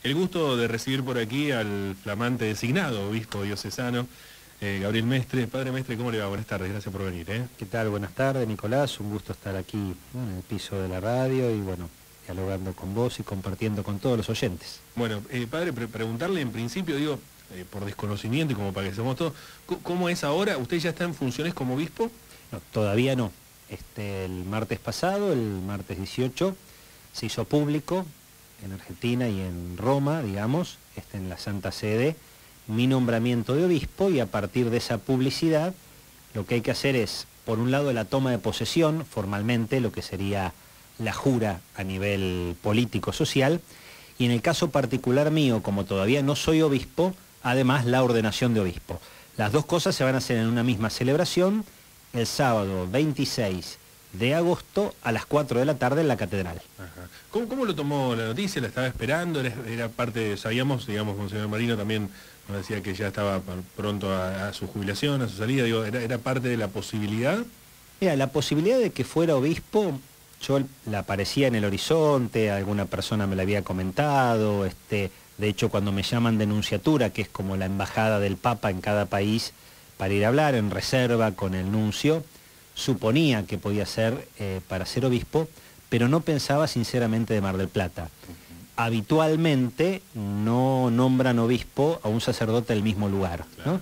El gusto de recibir por aquí al flamante designado obispo diocesano, Gabriel Mestre. Padre Mestre, ¿cómo le va? Buenas tardes, gracias por venir. ¿Qué tal? Buenas tardes, Nicolás. Un gusto estar aquí, ¿no?, en el piso de la radio y dialogando con vos y compartiendo con todos los oyentes. Bueno, padre, preguntarle en principio, por desconocimiento y como para que seamos todos, ¿cómo es ahora? ¿Usted ya está en funciones como obispo? No, todavía no. El martes pasado, el martes 18, se hizo público en Argentina y en Roma, digamos, en la Santa Sede, mi nombramiento de obispo, y a partir de esa publicidad lo que hay que hacer es, por un lado, la toma de posesión, formalmente, lo que sería la jura a nivel político-social, y en el caso particular mío, como todavía no soy obispo, además la ordenación de obispo. Las dos cosas se van a hacer en una misma celebración, el sábado 26 de agosto a las 4 de la tarde en la catedral. Ajá. ¿Cómo lo tomó la noticia? ¿La estaba esperando? ¿Era parte, sabíamos, digamos, Monseñor Marino también nos decía que ya estaba pronto a su jubilación, a su salida, ¿era parte de la posibilidad? Mira, la posibilidad de que fuera obispo, yo la aparecía en el horizonte, alguna persona me la había comentado, de hecho cuando me llaman de nunciatura, que es como la embajada del Papa en cada país, para ir a hablar en reserva con el nuncio, suponía que podía ser para ser obispo, pero no pensaba sinceramente de Mar del Plata. Habitualmente no nombran obispo a un sacerdote del mismo lugar, ¿no? Claro.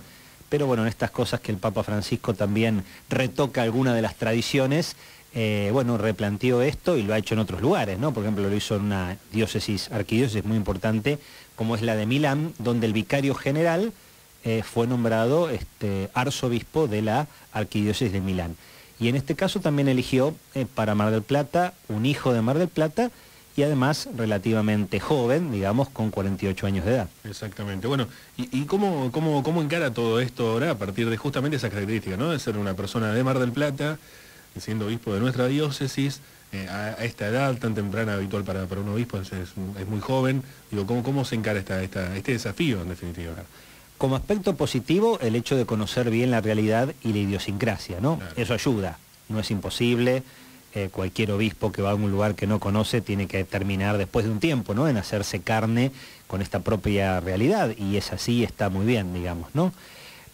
Pero bueno, en estas cosas que el Papa Francisco también retoca alguna de las tradiciones, replanteó esto y lo ha hecho en otros lugares, ¿no? Por ejemplo, lo hizo en una arquidiócesis muy importante, como es la de Milán, donde el vicario general fue nombrado arzobispo de la arquidiócesis de Milán. Y en este caso también eligió para Mar del Plata un hijo de Mar del Plata, y además relativamente joven, digamos, con 48 años de edad. Exactamente. Bueno, ¿y cómo encara todo esto ahora a partir de justamente esas características, ¿no? De ser una persona de Mar del Plata, siendo obispo de nuestra diócesis, a esta edad tan temprana, habitual para un obispo, es muy joven. Digo, ¿cómo se encara este desafío, en definitiva? Como aspecto positivo, el hecho de conocer bien la realidad y la idiosincrasia, ¿no? Claro. Eso ayuda, no es imposible. Cualquier obispo que va a un lugar que no conoce tiene que terminar después de un tiempo, ¿no?, en hacerse carne con esta propia realidad, y es así, está muy bien, digamos, ¿no?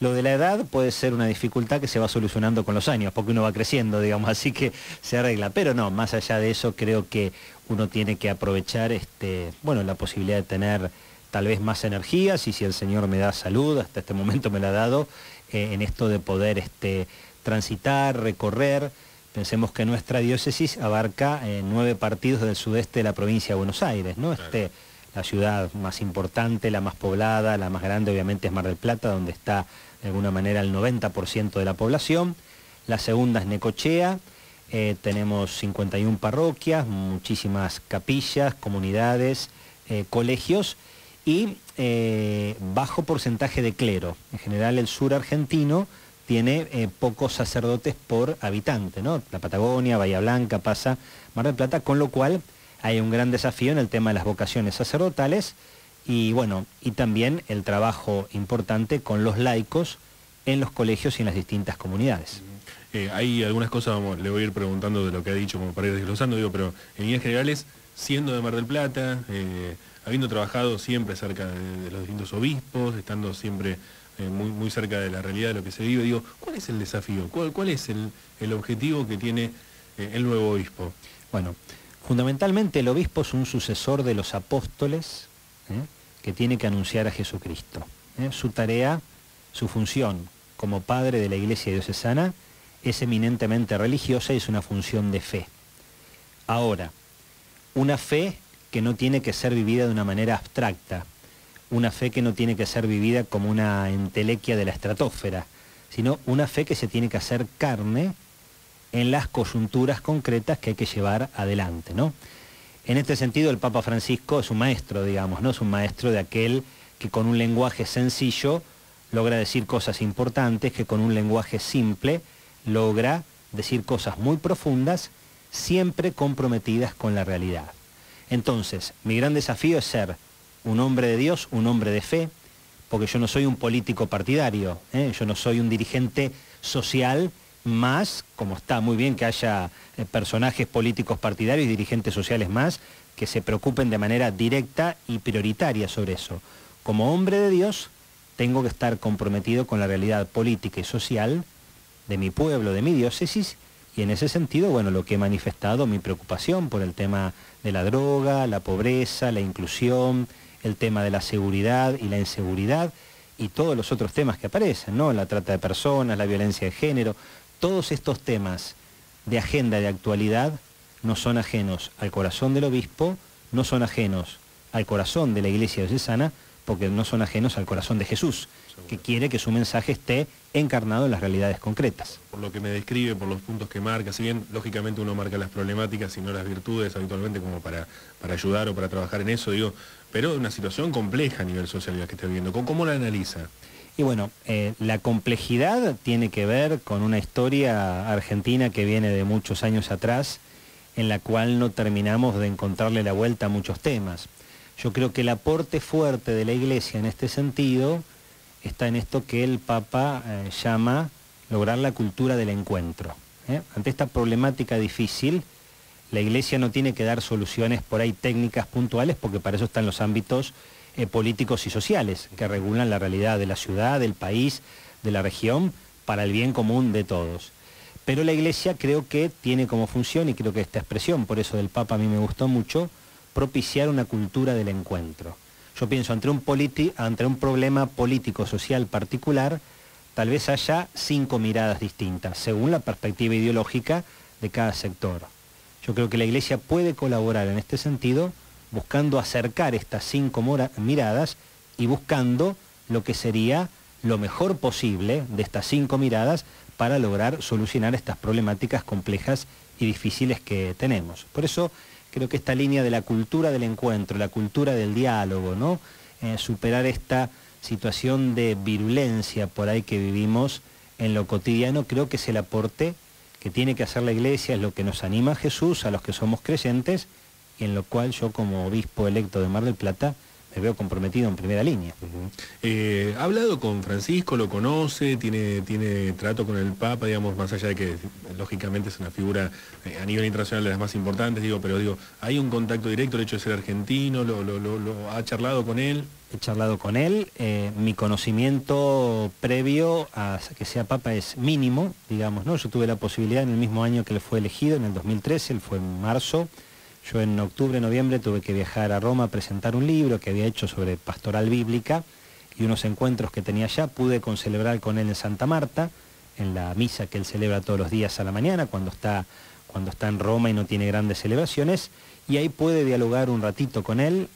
Lo de la edad puede ser una dificultad que se va solucionando con los años, porque uno va creciendo, digamos, así que se arregla. Pero no, más allá de eso, creo que uno tiene que aprovechar la posibilidad de tener tal vez más energías, y si el Señor me da salud, hasta este momento me la ha dado, en esto de poder transitar, recorrer. Pensemos que nuestra diócesis abarca 9 partidos del sudeste de la provincia de Buenos Aires, ¿no? Claro. La ciudad más importante, la más poblada, la más grande obviamente es Mar del Plata, donde está de alguna manera el 90% de la población. La segunda es Necochea, tenemos 51 parroquias, muchísimas capillas, comunidades, colegios y bajo porcentaje de clero. En general el sur argentino tiene pocos sacerdotes por habitante, ¿no? La Patagonia, Bahía Blanca, pasa Mar del Plata, con lo cual hay un gran desafío en el tema de las vocaciones sacerdotales y también el trabajo importante con los laicos en los colegios y en las distintas comunidades. Hay algunas cosas, le voy a ir preguntando de lo que ha dicho, como para ir desglosando, pero en líneas generales, siendo de Mar del Plata, habiendo trabajado siempre cerca de los distintos obispos, estando siempre muy cerca de la realidad de lo que se vive, ¿cuál es el desafío? ¿Cuál es el objetivo que tiene el nuevo obispo? Bueno, fundamentalmente el obispo es un sucesor de los apóstoles, que tiene que anunciar a Jesucristo. Su tarea, su función como padre de la Iglesia diocesana es eminentemente religiosa y es una función de fe. Ahora, una fe que no tiene que ser vivida de una manera abstracta, una fe que no tiene que ser vivida como una entelequia de la estratosfera, sino una fe que se tiene que hacer carne en las coyunturas concretas que hay que llevar adelante, ¿no? En este sentido, el Papa Francisco es un maestro, digamos, ¿no? Es un maestro de aquel que con un lenguaje sencillo logra decir cosas importantes, que con un lenguaje simple logra decir cosas muy profundas, siempre comprometidas con la realidad. Entonces, mi gran desafío es ser un hombre de Dios, un hombre de fe, porque yo no soy un político partidario, yo no soy un dirigente social, más, como está muy bien que haya personajes políticos partidarios y dirigentes sociales más, que se preocupen de manera directa y prioritaria sobre eso. Como hombre de Dios, tengo que estar comprometido con la realidad política y social de mi pueblo, de mi diócesis, y en ese sentido, bueno, lo que he manifestado, mi preocupación por el tema de la droga, la pobreza, la inclusión, el tema de la seguridad y la inseguridad, y todos los otros temas que aparecen, ¿no? La trata de personas, la violencia de género, todos estos temas de agenda de actualidad no son ajenos al corazón del obispo, no son ajenos al corazón de la Iglesia diocesana, porque no son ajenos al corazón de Jesús, que quiere que su mensaje esté encarnado en las realidades concretas. Por lo que me describe, por los puntos que marca, si bien lógicamente uno marca las problemáticas y no las virtudes habitualmente como para ayudar o para trabajar en eso, digo, pero una situación compleja a nivel social la que está viviendo. ¿Cómo la analiza? Y bueno, la complejidad tiene que ver con una historia argentina que viene de muchos años atrás, en la cual no terminamos de encontrarle la vuelta a muchos temas. Yo creo que el aporte fuerte de la Iglesia en este sentido está en esto que el Papa llama lograr la cultura del encuentro. Ante esta problemática difícil, la Iglesia no tiene que dar soluciones por ahí técnicas puntuales, porque para eso están los ámbitos políticos y sociales, que regulan la realidad de la ciudad, del país, de la región, para el bien común de todos. Pero la Iglesia creo que tiene como función, y creo que esta expresión, por eso del Papa a mí me gustó mucho, propiciar una cultura del encuentro. Yo pienso, ante un problema político-social particular, tal vez haya 5 miradas distintas, según la perspectiva ideológica de cada sector. Yo creo que la Iglesia puede colaborar en este sentido, buscando acercar estas 5 miradas y buscando lo que sería lo mejor posible de estas 5 miradas para lograr solucionar estas problemáticas complejas y difíciles que tenemos. Por eso creo que esta línea de la cultura del encuentro, la cultura del diálogo, ¿no? Superar esta situación de virulencia por ahí que vivimos en lo cotidiano, creo que es el aporte que tiene que hacer la Iglesia, es lo que nos anima a Jesús, a los que somos creyentes, y en lo cual yo como obispo electo de Mar del Plata me veo comprometido en primera línea. ¿Ha hablado con Francisco, lo conoce, tiene trato con el Papa, digamos, más allá de que lógicamente es una figura a nivel internacional de las más importantes, pero ¿hay un contacto directo, el hecho de ser argentino, lo ha charlado con él? He charlado con él, mi conocimiento previo a que sea Papa es mínimo, digamos, ¿no? Yo tuve la posibilidad en el mismo año que él fue elegido, en el 2013, él fue en marzo. Yo en octubre, noviembre tuve que viajar a Roma a presentar un libro que había hecho sobre pastoral bíblica y unos encuentros que tenía allá. Pude concelebrar con él en Santa Marta, en la misa que él celebra todos los días a la mañana, cuando está en Roma y no tiene grandes celebraciones, y ahí pude dialogar un ratito con él,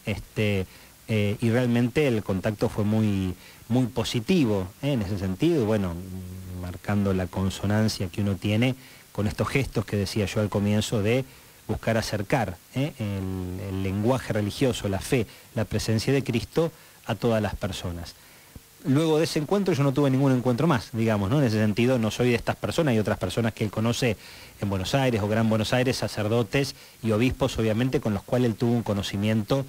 y realmente el contacto fue muy, muy positivo en ese sentido, bueno, marcando la consonancia que uno tiene con estos gestos que decía yo al comienzo de buscar acercar el lenguaje religioso, la fe, la presencia de Cristo a todas las personas. Luego de ese encuentro yo no tuve ningún encuentro más, digamos, ¿no? En ese sentido no soy de estas personas, hay otras personas que él conoce en Buenos Aires o Gran Buenos Aires, sacerdotes y obispos obviamente con los cuales él tuvo un conocimiento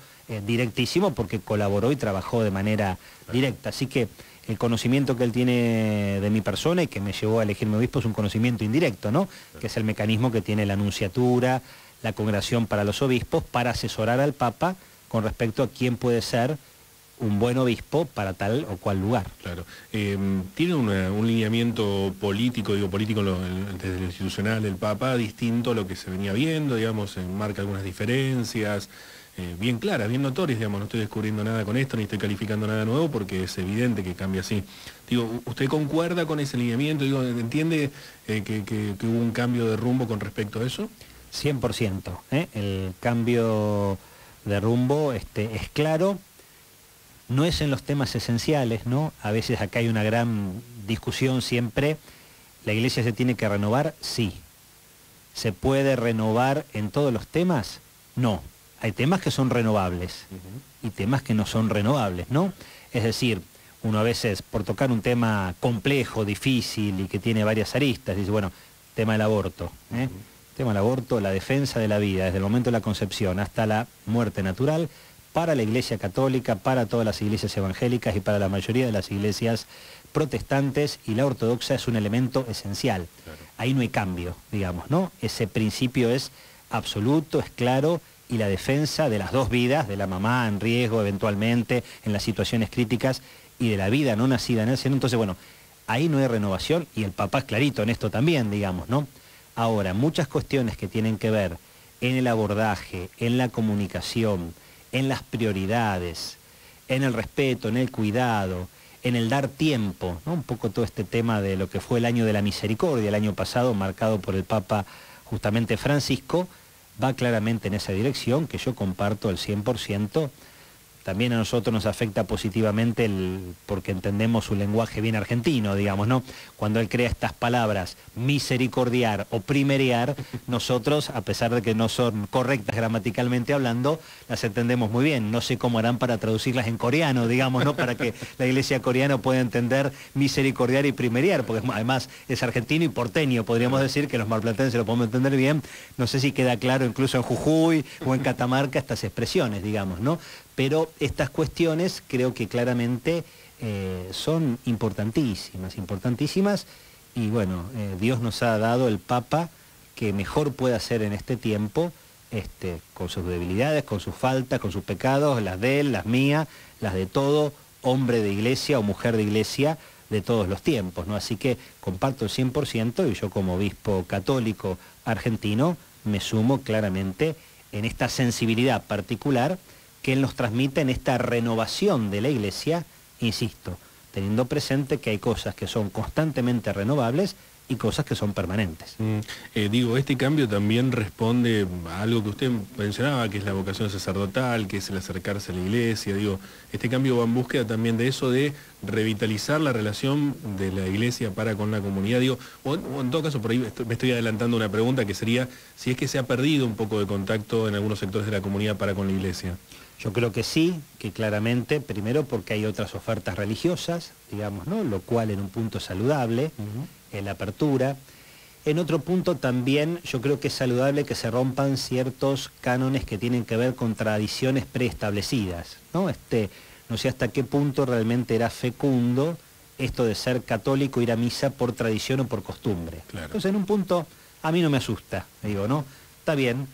directísimo porque colaboró y trabajó de manera directa. Así que el conocimiento que él tiene de mi persona y que me llevó a elegirme obispo es un conocimiento indirecto, ¿no? Que es el mecanismo que tiene la nunciatura, la congregación para los obispos, para asesorar al Papa con respecto a quién puede ser un buen obispo para tal o cual lugar. Claro. ¿Tiene un lineamiento político, desde lo institucional del Papa, distinto a lo que se venía viendo, digamos, marca algunas diferencias bien claras, bien notorias, digamos, no estoy descubriendo nada con esto, ni estoy calificando nada nuevo, porque es evidente que cambia así. Digo, ¿usted concuerda con ese lineamiento? Digo, ¿entiende que hubo un cambio de rumbo con respecto a eso? 100%. El cambio de rumbo es claro. No es en los temas esenciales, ¿no? A veces acá hay una gran discusión siempre. ¿La Iglesia se tiene que renovar? Sí. ¿Se puede renovar en todos los temas? No. Hay temas que son renovables y temas que no son renovables, ¿no? Es decir, uno a veces, por tocar un tema complejo, difícil y que tiene varias aristas, dice, bueno, tema del aborto, tema del aborto, la defensa de la vida, desde el momento de la concepción hasta la muerte natural, para la Iglesia Católica, para todas las iglesias evangélicas y para la mayoría de las iglesias protestantes, y la ortodoxa es un elemento esencial. Claro. Ahí no hay cambio, digamos, ¿no? Ese principio es absoluto, es claro, y la defensa de las dos vidas, de la mamá en riesgo eventualmente, en las situaciones críticas, y de la vida no nacida en el seno. Entonces, bueno, ahí no hay renovación, y el Papa es clarito en esto también, digamos, ¿no? Ahora, muchas cuestiones que tienen que ver en el abordaje, en la comunicación, en las prioridades, en el respeto, en el cuidado, en el dar tiempo, ¿no? Un poco todo este tema de lo que fue el año de la misericordia, el año pasado, marcado por el Papa justamente Francisco, va claramente en esa dirección, que yo comparto al 100%. También a nosotros nos afecta positivamente porque entendemos su lenguaje bien argentino, digamos, ¿no? Cuando él crea estas palabras, misericordiar o primerear, nosotros, a pesar de que no son correctas gramaticalmente hablando, las entendemos muy bien. No sé cómo harán para traducirlas en coreano, digamos, ¿no? Para que la iglesia coreana pueda entender misericordiar y primerear, porque además es argentino y porteño, podríamos decir que los marplatenses lo podemos entender bien. No sé si queda claro incluso en Jujuy o en Catamarca estas expresiones, digamos, ¿no? Pero estas cuestiones creo que claramente son importantísimas, y bueno, Dios nos ha dado el Papa que mejor puede hacer en este tiempo, con sus debilidades, con sus faltas, con sus pecados, las de él, las mías, las de todo hombre de iglesia o mujer de iglesia de todos los tiempos, ¿no? Así que comparto el 100%, y yo como obispo católico argentino me sumo claramente en esta sensibilidad particular que él nos transmite en esta renovación de la iglesia, insisto, teniendo presente que hay cosas que son constantemente renovables y cosas que son permanentes. Digo, este cambio también responde a algo que usted mencionaba, que es la vocación sacerdotal, que es el acercarse a la iglesia. Digo, este cambio va en búsqueda también de eso, de revitalizar la relación de la iglesia para con la comunidad. Digo, o en todo caso, por ahí me estoy adelantando una pregunta que sería, si es que se ha perdido un poco de contacto en algunos sectores de la comunidad para con la iglesia. Yo creo que sí, que claramente, primero porque hay otras ofertas religiosas, digamos, ¿no? Lo cual en un punto es saludable, en la apertura. En otro punto también yo creo que es saludable que se rompan ciertos cánones que tienen que ver con tradiciones preestablecidas, ¿no? No sé hasta qué punto realmente era fecundo esto de ser católico, ir a misa por tradición o por costumbre. Claro. Entonces en un punto a mí no me asusta, digo, ¿no? Está bien,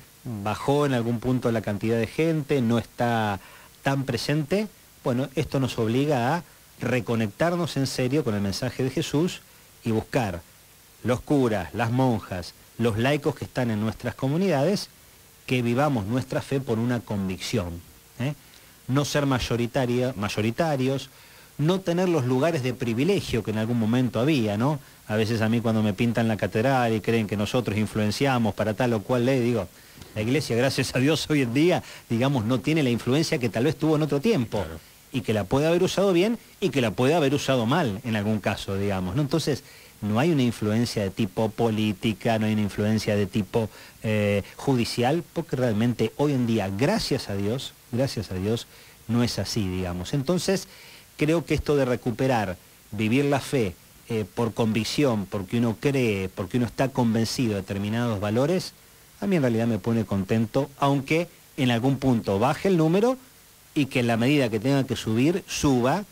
bajó en algún punto la cantidad de gente, no está tan presente. Bueno, esto nos obliga a reconectarnos en serio con el mensaje de Jesús y buscar los curas, las monjas, los laicos que están en nuestras comunidades, que vivamos nuestra fe por una convicción, ¿eh? No ser mayoritarios, no tener los lugares de privilegio que en algún momento había, ¿no? A veces a mí cuando me pintan la catedral y creen que nosotros influenciamos para tal o cual ley, digo, la iglesia, gracias a Dios, hoy en día, digamos, no tiene la influencia que tal vez tuvo en otro tiempo. Claro. Y que la puede haber usado bien y que la puede haber usado mal en algún caso, digamos, ¿no? Entonces, no hay una influencia de tipo política, no hay una influencia de tipo judicial, porque realmente hoy en día, gracias a Dios, no es así, digamos. Entonces, creo que esto de recuperar, vivir la fe por convicción, porque uno cree, porque uno está convencido de determinados valores, a mí en realidad me pone contento, aunque en algún punto baje el número y que en la medida que tenga que subir, suba,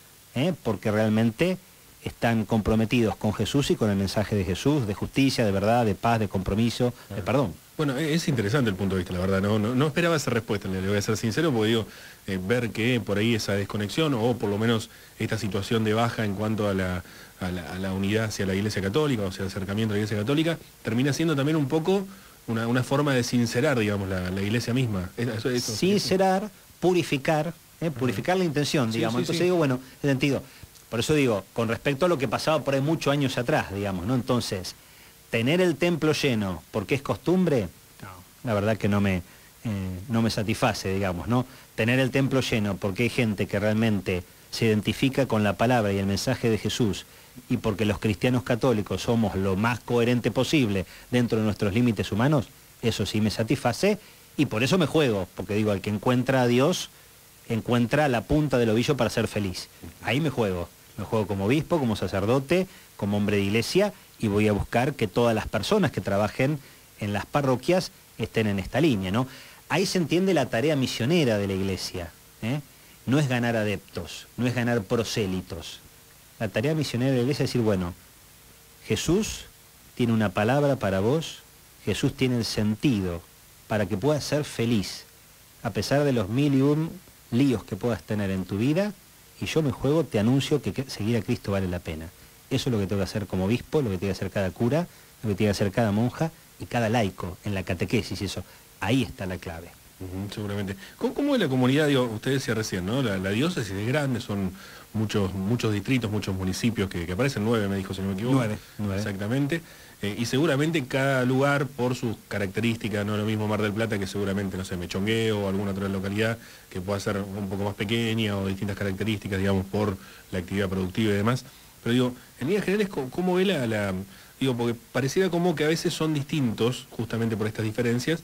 porque realmente están comprometidos con Jesús y con el mensaje de Jesús, de justicia, de verdad, de paz, de compromiso, de perdón. Bueno, es interesante el punto de vista, la verdad, no esperaba esa respuesta, le voy a ser sincero, porque digo, ver que por ahí esa desconexión, o por lo menos esta situación de baja en cuanto a la unidad hacia la Iglesia Católica, o sea, el acercamiento a la Iglesia Católica, termina siendo también un poco una forma de sincerar, digamos, la Iglesia misma. Sincerar, purificar, purificar la intención, digamos. Entonces digo, bueno, en sentido, por eso digo, con respecto a lo que pasaba por ahí muchos años atrás, digamos, ¿no? Entonces, tener el templo lleno porque es costumbre, no, la verdad que no me satisface, digamos, ¿no? Tener el templo lleno porque hay gente que realmente se identifica con la palabra y el mensaje de Jesús, y porque los cristianos católicos somos lo más coherente posible dentro de nuestros límites humanos, eso sí me satisface, y por eso me juego, porque digo, al que encuentra a Dios, encuentra la punta del ovillo para ser feliz. Ahí me juego como obispo, como sacerdote, como hombre de iglesia, y voy a buscar que todas las personas que trabajen en las parroquias estén en esta línea, ¿no? Ahí se entiende la tarea misionera de la iglesia, ¿eh? No es ganar adeptos, no es ganar prosélitos. La tarea misionera de la iglesia es decir, bueno, Jesús tiene una palabra para vos, Jesús tiene el sentido para que puedas ser feliz, a pesar de los 1001 líos que puedas tener en tu vida, y yo me juego, te anuncio que seguir a Cristo vale la pena. Eso es lo que tengo que hacer como obispo, lo que tiene que hacer cada cura, lo que tiene que hacer cada monja y cada laico en la catequesis, eso. Ahí está la clave. Seguramente. ¿Cómo es la comunidad? Digo, usted decía recién, ¿no? La diócesis es grande, son muchos distritos, muchos municipios, que aparecen 9, me dijo, si no me equivoco. 9. Exactamente. Y seguramente cada lugar por sus características, no es lo mismo Mar del Plata que seguramente, no sé, Mechongueo o alguna otra localidad que pueda ser un poco más pequeña o distintas características, digamos, por la actividad productiva y demás. Pero digo, en líneas generales, ¿cómo ve digo, porque pareciera como que a veces son distintos, justamente por estas diferencias.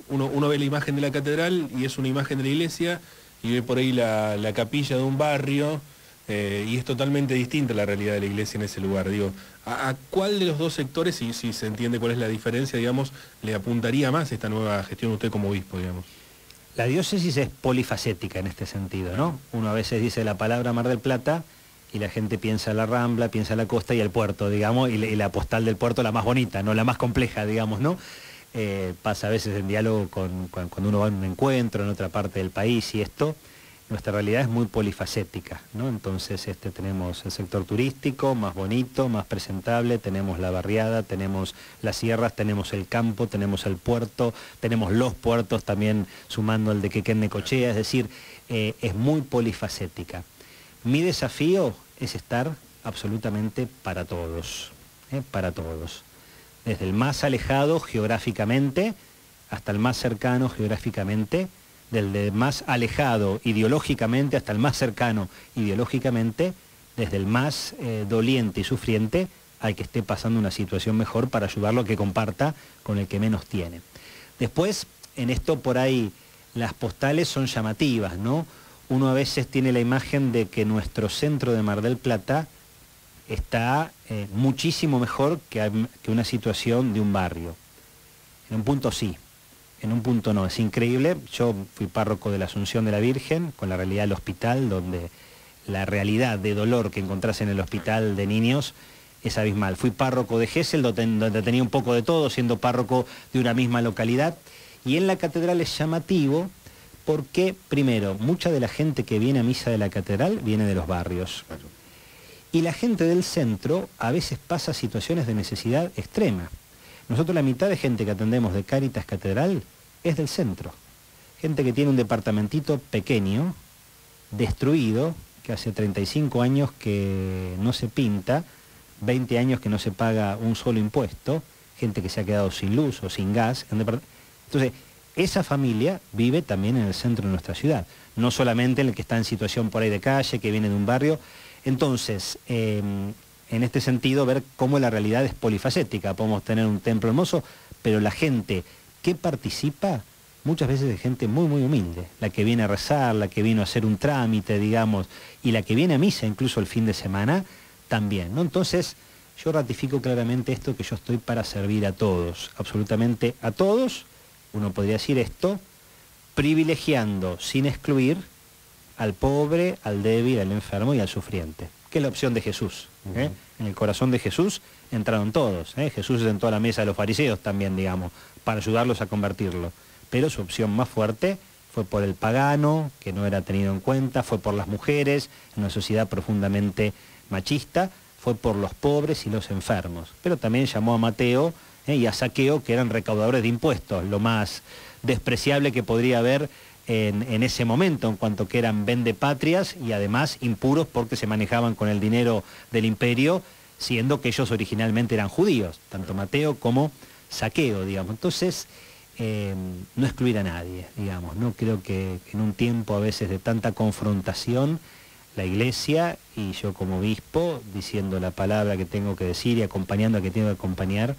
Uno ve la imagen de la catedral y es una imagen de la iglesia, y ve por ahí la capilla de un barrio, y es totalmente distinta la realidad de la iglesia en ese lugar. Digo, ¿a cuál de los dos sectores, si se entiende cuál es la diferencia, digamos, le apuntaría más esta nueva gestión usted como obispo, digamos? La diócesis es polifacética en este sentido, ¿no? Uno a veces dice la palabra Mar del Plata y la gente piensa la Rambla, piensa la costa y el puerto, digamos, y la postal del puerto la más bonita, no la más compleja, digamos, ¿no? Pasa a veces en diálogo cuando uno va a un encuentro en otra parte del país y esto, nuestra realidad es muy polifacética, ¿no? Entonces tenemos el sector turístico más bonito, más presentable, tenemos la barriada, tenemos las sierras, tenemos el campo, tenemos el puerto, tenemos los puertos también sumando el de Quequén Necochea, es decir, es muy polifacética. Mi desafío es estar absolutamente para todos, para todos. Desde el más alejado geográficamente hasta el más cercano geográficamente, desde el más alejado ideológicamente hasta el más cercano ideológicamente, desde el más doliente y sufriente al que esté pasando una situación mejor para ayudarlo a que comparta con el que menos tiene. Después, en esto por ahí, las postales son llamativas, ¿no? Uno a veces tiene la imagen de que nuestro centro de Mar del Plata está muchísimo mejor que una situación de un barrio. En un punto sí, en un punto no. Es increíble. Yo fui párroco de la Asunción de la Virgen, con la realidad del hospital, donde la realidad de dolor que encontrás en el hospital de niños es abismal. Fui párroco de Gesell, donde tenía un poco de todo, siendo párroco de una misma localidad. Y en la catedral es llamativo porque, primero, mucha de la gente que viene a misa de la catedral viene de los barrios. Y la gente del centro a veces pasa situaciones de necesidad extrema. Nosotros la mitad de gente que atendemos de Cáritas Catedral es del centro. Gente que tiene un departamentito pequeño, destruido, que hace 35 años que no se pinta, 20 años que no se paga un solo impuesto, gente que se ha quedado sin luz o sin gas. Entonces, esa familia vive también en el centro de nuestra ciudad, no solamente el que está en situación por ahí de calle, que viene de un barrio. Entonces, en este sentido, ver cómo la realidad es polifacética. Podemos tener un templo hermoso, pero la gente que participa, muchas veces es gente muy, muy humilde. La que viene a rezar, la que vino a hacer un trámite, digamos, y la que viene a misa incluso el fin de semana, también, ¿no? Entonces, yo ratifico claramente esto, que yo estoy para servir a todos, absolutamente a todos. Uno podría decir esto, privilegiando, sin excluir, al pobre, al débil, al enfermo y al sufriente, que es la opción de Jesús. En el corazón de Jesús entraron todos. Jesús sentó a la mesa de los fariseos también, digamos, para ayudarlos a convertirlo. Pero su opción más fuerte fue por el pagano, que no era tenido en cuenta, fue por las mujeres, en una sociedad profundamente machista, fue por los pobres y los enfermos. Pero también llamó a Mateo y a Zaqueo, que eran recaudadores de impuestos, lo más despreciable que podría haber en ese momento, en cuanto que eran vendepatrias y además impuros porque se manejaban con el dinero del imperio, siendo que ellos originalmente eran judíos, tanto Mateo como Zaqueo, digamos. Entonces, no excluir a nadie, digamos, ¿no? Creo que en un tiempo a veces de tanta confrontación, la Iglesia y yo como obispo, diciendo la palabra que tengo que decir y acompañando a que tengo que acompañar,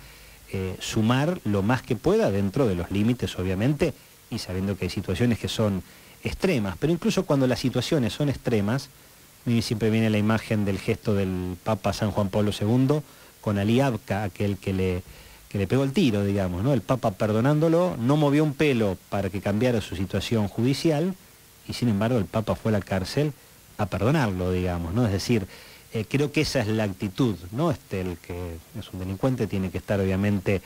sumar lo más que pueda dentro de los límites, obviamente, y sabiendo que hay situaciones que son extremas, pero incluso cuando las situaciones son extremas, a mí siempre viene la imagen del gesto del Papa San Juan Pablo II con Ali Abka, aquel que le pegó el tiro, digamos, ¿no? El Papa, perdonándolo, no movió un pelo para que cambiara su situación judicial, y sin embargo el Papa fue a la cárcel a perdonarlo, digamos, ¿no? Es decir, creo que esa es la actitud, ¿no? El que es un delincuente tiene que estar obviamente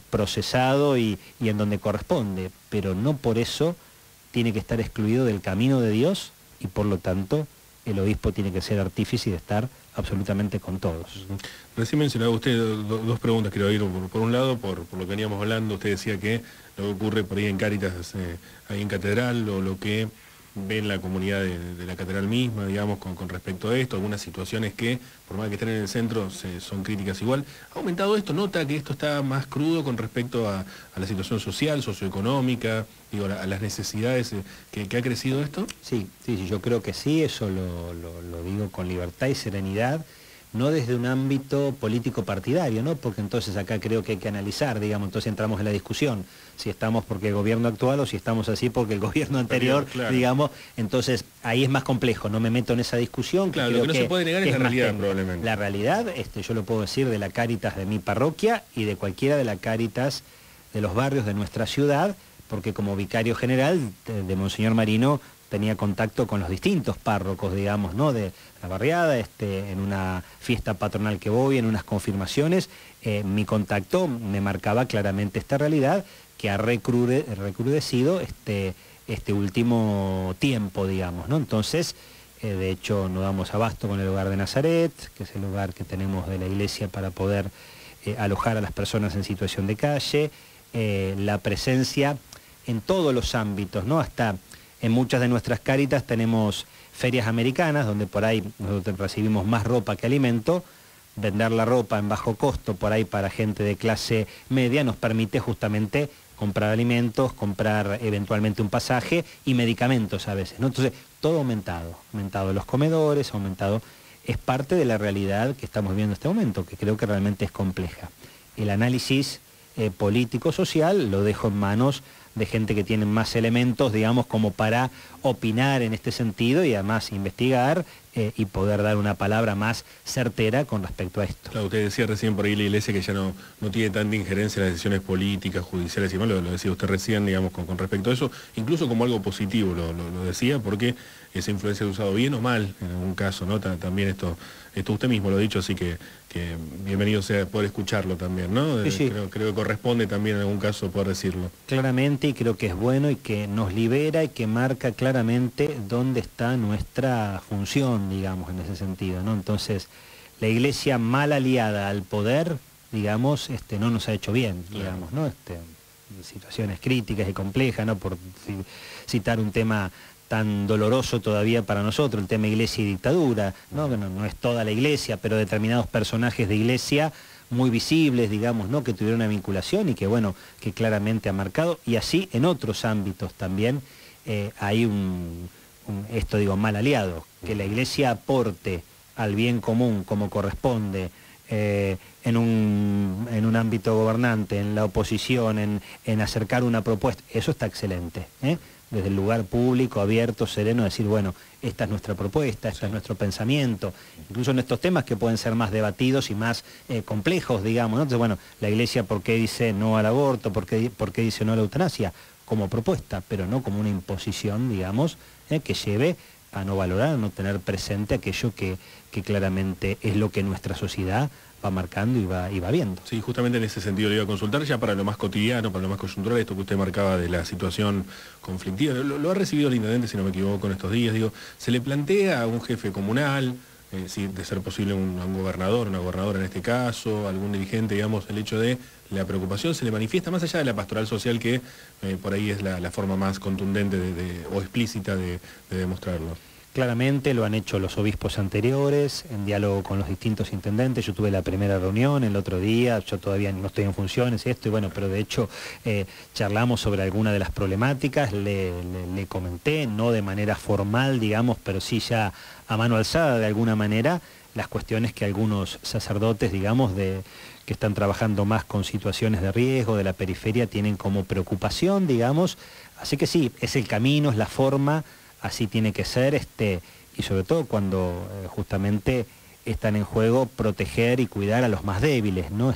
procesado y en donde corresponde, pero no por eso tiene que estar excluido del camino de Dios y por lo tanto el obispo tiene que ser artífice de estar absolutamente con todos. Recién mencionaba usted dos preguntas, quiero ir por un lado, por lo que veníamos hablando, usted decía que lo que ocurre por ahí en Cáritas, ahí en Catedral, o lo que ve en la comunidad de la Catedral misma, digamos, con respecto a esto, algunas situaciones que, por más que estén en el centro, son críticas igual. ¿Ha aumentado esto? ¿Nota que esto está más crudo con respecto a la situación social, socioeconómica, digo, a las necesidades que ha crecido esto? Sí, yo creo que sí, eso lo digo con libertad y serenidad, no desde un ámbito político partidario, ¿no? Porque entonces acá creo que hay que analizar, digamos, entonces entramos en la discusión, si estamos porque el gobierno actual o si estamos así porque el gobierno anterior, claro. Digamos, entonces ahí es más complejo, no me meto en esa discusión. Claro, lo que no se puede negar es la realidad probablemente. La realidad, yo lo puedo decir de la Cáritas de mi parroquia y de cualquiera de la Cáritas de los barrios de nuestra ciudad, porque como vicario general de Monseñor Marino tenía contacto con los distintos párrocos, digamos, ¿no? De la barriada, en una fiesta patronal que voy, en unas confirmaciones, mi contacto me marcaba claramente esta realidad que ha recrudecido este último tiempo, digamos, ¿no? Entonces, de hecho, no damos abasto con el hogar de Nazaret, que es el lugar que tenemos de la iglesia para poder alojar a las personas en situación de calle, la presencia en todos los ámbitos, ¿no? Hasta en muchas de nuestras Cáritas tenemos ferias americanas, donde por ahí nosotros recibimos más ropa que alimento. Vender la ropa en bajo costo por ahí para gente de clase media nos permite justamente comprar alimentos, comprar eventualmente un pasaje y medicamentos a veces, ¿no? Entonces, todo aumentado los comedores, aumentado, es parte de la realidad que estamos viviendo en este momento, que creo que realmente es compleja. El análisis político-social lo dejo en manos de gente que tiene más elementos, digamos, como para opinar en este sentido y además investigar y poder dar una palabra más certera con respecto a esto. Claro, usted decía recién por ahí la iglesia que ya no tiene tanta injerencia en las decisiones políticas, judiciales y demás, lo decía usted recién, digamos, con respecto a eso, incluso como algo positivo lo decía, porque esa influencia se ha usado bien o mal en algún caso, ¿no? También esto usted mismo lo ha dicho, así que bienvenido sea poder escucharlo también, ¿no? Sí. Creo que corresponde también en algún caso poder decirlo. Claramente, y creo que es bueno y que nos libera y que marca claramente dónde está nuestra función, digamos, en ese sentido, ¿no? Entonces, la iglesia mal aliada al poder, digamos, no nos ha hecho bien, digamos, ¿no? Situaciones críticas y complejas, ¿no? Por citar un tema tan doloroso todavía para nosotros, el tema iglesia y dictadura, ¿no? Que no es toda la iglesia, pero determinados personajes de iglesia muy visibles, digamos, ¿no? Que tuvieron una vinculación y que, bueno, que claramente ha marcado, y así en otros ámbitos también hay esto digo, mal aliado, que la iglesia aporte al bien común como corresponde, en un ámbito gobernante, en la oposición, en acercar una propuesta, eso está excelente, desde el lugar público, abierto, sereno, decir, bueno, esta es nuestra propuesta, este es nuestro pensamiento, incluso en estos temas que pueden ser más debatidos y más complejos, digamos, ¿no? Entonces, bueno, la iglesia, ¿por qué dice no al aborto? ¿Por qué dice no a la eutanasia? Como propuesta, pero no como una imposición, digamos, que lleve a no valorar, a no tener presente aquello que claramente es lo que nuestra sociedad va marcando y va viendo. Sí, justamente en ese sentido le iba a consultar ya para lo más cotidiano, para lo más coyuntural, esto que usted marcaba de la situación conflictiva. Lo ha recibido el intendente, si no me equivoco, en estos días. Digo, ¿se le plantea a un jefe comunal, de ser posible a un gobernador, una gobernadora en este caso, algún dirigente, digamos, el hecho de la preocupación se le manifiesta más allá de la pastoral social que por ahí es la forma más contundente o explícita de demostrarlo? Claramente lo han hecho los obispos anteriores, en diálogo con los distintos intendentes. Yo tuve la primera reunión el otro día, yo todavía no estoy en funciones, y bueno, pero de hecho charlamos sobre alguna de las problemáticas, le comenté, no de manera formal, digamos, pero sí ya a mano alzada de alguna manera, las cuestiones que algunos sacerdotes, digamos, que están trabajando más con situaciones de riesgo de la periferia, tienen como preocupación, digamos. Así que sí, es el camino, es la forma. Así tiene que ser, y sobre todo cuando justamente están en juego proteger y cuidar a los más débiles, ¿no?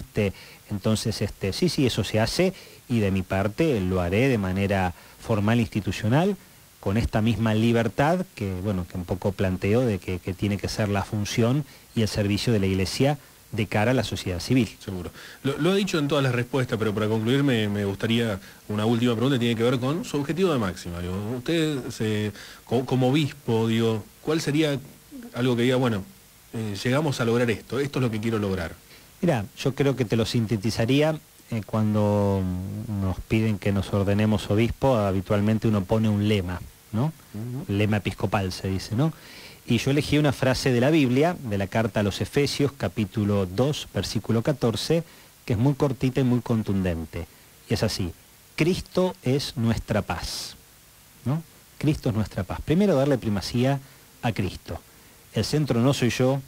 Entonces, sí, eso se hace, y de mi parte lo haré de manera formal, institucional, con esta misma libertad que un poco planteo de que tiene que ser la función y el servicio de la iglesia de cara a la sociedad civil. Seguro. Lo ha dicho en todas las respuestas, pero para concluir me gustaría una última pregunta que tiene que ver con su objetivo de máxima. Digo, usted, como obispo, digo, ¿cuál sería algo que diga, bueno, llegamos a lograr esto es lo que quiero lograr? Mira, yo creo que te lo sintetizaría cuando nos piden que nos ordenemos obispo, habitualmente uno pone un lema, ¿no? Lema episcopal se dice, ¿no? Y yo elegí una frase de la Biblia, de la carta a los Efesios, capítulo 2, versículo 14, que es muy cortita y muy contundente. Y es así: Cristo es nuestra paz, ¿no? Cristo es nuestra paz. Primero, darle primacía a Cristo. El centro no soy yo,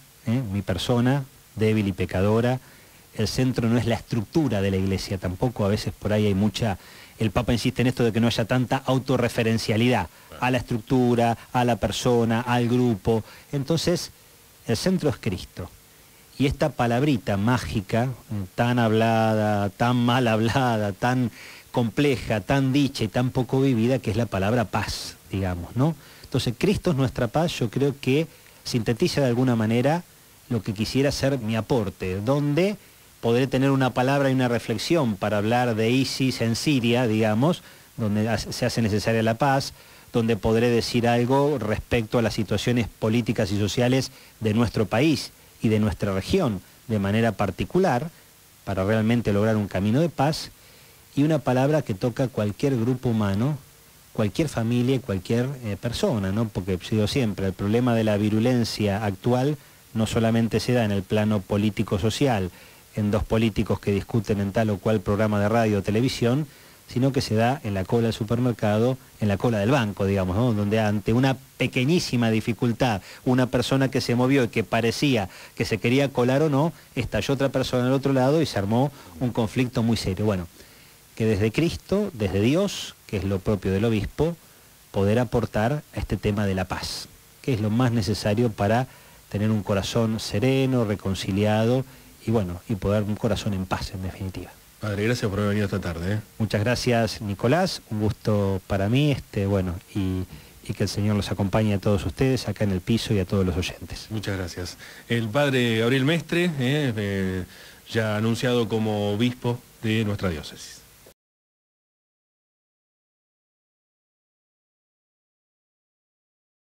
mi persona, débil y pecadora. El centro no es la estructura de la iglesia, tampoco. A veces por ahí hay mucha... El Papa insiste en esto de que no haya tanta autorreferencialidad a la estructura, a la persona, al grupo. Entonces, el centro es Cristo. Y esta palabrita mágica, tan hablada, tan mal hablada, tan compleja, tan dicha y tan poco vivida, que es la palabra paz, digamos, ¿no? Entonces, Cristo es nuestra paz, yo creo que sintetiza de alguna manera lo que quisiera ser mi aporte, donde podré tener una palabra y una reflexión para hablar de ISIS en Siria, digamos, donde se hace necesaria la paz, donde podré decir algo respecto a las situaciones políticas y sociales de nuestro país y de nuestra región, de manera particular, para realmente lograr un camino de paz, y una palabra que toca cualquier grupo humano, cualquier familia y cualquier persona, ¿no? Porque digo siempre, el problema de la virulencia actual no solamente se da en el plano político-social, en dos políticos que discuten en tal o cual programa de radio o televisión, sino que se da en la cola del supermercado, en la cola del banco, digamos, ¿no? Donde ante una pequeñísima dificultad, una persona que se movió y que parecía que se quería colar o no, estalló otra persona al otro lado y se armó un conflicto muy serio. Bueno, que desde Cristo, desde Dios, que es lo propio del obispo, poder aportar a este tema de la paz, que es lo más necesario para tener un corazón sereno, reconciliado, y bueno, y poder un corazón en paz, en definitiva. Padre, gracias por haber venido esta tarde. Muchas gracias, Nicolás, un gusto para mí, bueno, y que el Señor los acompañe a todos ustedes acá en el piso y a todos los oyentes. Muchas gracias. El padre Gabriel Mestre, ya anunciado como obispo de nuestra diócesis.